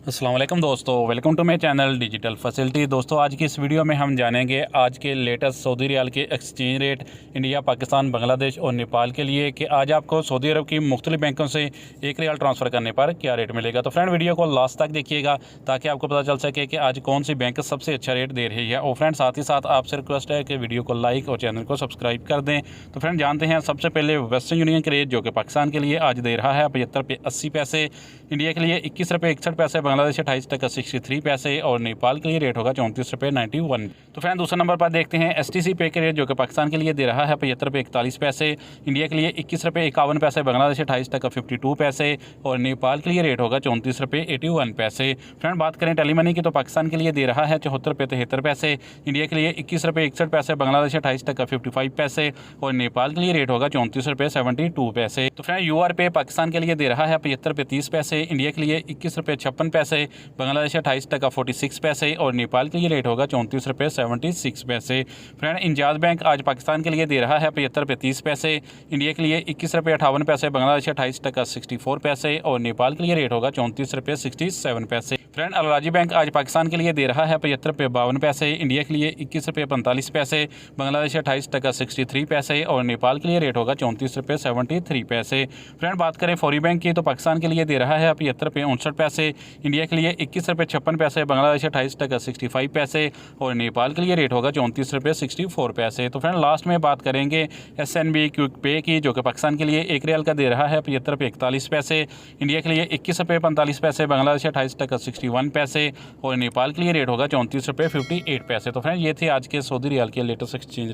अस्सलाम वालेकुम दोस्तों, welcome to my channel digital facility. दोस्तों आज की इस वीडियो में हम जानेंगे आज के लेटेस्ट सऊदी रियाल के exchange rate India, Pakistan, Bangladesh और नेपाल के लिए कि आज आपको सऊदी अरब की मुख्तलिफ बैंकों से एक रियाल ट्रांसफ़र करने पर क्या रेट मिलेगा। तो फ्रेंड वीडियो को लास्ट तक देखिएगा ताकि आपको पता चल सके कि आज कौन सी बैंक सबसे अच्छा रेट दे रही है। और फ्रेंड साथ ही साथ आपसे रिक्वेस्ट है कि वीडियो को लाइक और चैनल को सब्सक्राइब कर दें। तो फ्रेंड जानते हैं सबसे पहले वेस्टर्न यूनियन के रेट जो कि पाकिस्तान के लिए आज दे रहा है 75 पैसे, इंडिया के लिए 21 रुपये 61 पैसे, बांग्लादेश 28.63 पैसे और नेपाल के लिए रेट होगा 34 रुपये 91। तो फ्रेंड दूसरे नंबर पर देखते हैं STC पे के रेट जो कि पाकिस्तान के लिए दे रहा है 75 रुपये 41 पैसे, इंडिया के लिए 21 रुपये 51 पैसे, बांग्लादेश 28.52 पैसे और नेपाल के लिए रेट होगा 34 रुपये 81 पैसे। फ्रेंड बात करें टेली मनी की तो पाकिस्तान के लिए दे रहा है 74 रुपये 73 पैसे, इंडिया के लिए 21 रुपये 61 पैसे, बांग्लादेश 28.55 पैसे और नेपाल के लिए रेट होगा 34 रुपये 72 पैसे। तो फ्रेंड UR पे पाकिस्तान के लिए दे रहा है 75 रुपये 30 पैसे, इंडिया के लिए 21 रुपये 56 पैसे, बांग्लादेश 28.46 पैसे और नेपाल के लिए रेट होगा 34 रुपये 76 पैसे। फ्रेंड इंजाज बैंक आज पाकिस्तान के लिए दे रहा है 75 रुपये 30 पैसे, इंडिया के लिए 21 रुपये 58 पैसे, बांग्लादेश 28.64 पैसे और नेपाल के लिए रेट होगा 34 रुपये 67 पैसे। फ्रेंड अलराजी बैंक आज पाकिस्तान के लिए दे रहा है 75 रुपये 52 पैसे, इंडिया के लिए 21 रुपये 45 पैसे, बांग्लादेश 28.63 पैसे और नेपाल के लिए रेट होगा 34 रुपये 73 पैसे। फ्रेंड बात करें फौरी बैंक की तो पाकिस्तान के लिए दे रहा है 75 रुपये 59 पैसे, इंडिया के लिए 21 रुपये 56 पैसे, बांग्लादेश 28.65 पैसे और नेपाल के लिए रेट होगा 34 रुपये 64 पैसे। तो फ्रेंड लास्ट में बात करेंगे SNB क्विक पे की जो कि पाकिस्तान के लिए एक रियाल का दे रहा है 75 रुपये 41 पैसे, इंडिया के लिए 21 रुपये 45 पैसे, बांग्लादेश 28.61 पैसे और नेपाल के लिए रेट होगा 34 रुपये 58 पैसे। तो फ्रेंड ये थे आज के सऊदी रियाल के लेटेस्ट एक्सचेंज।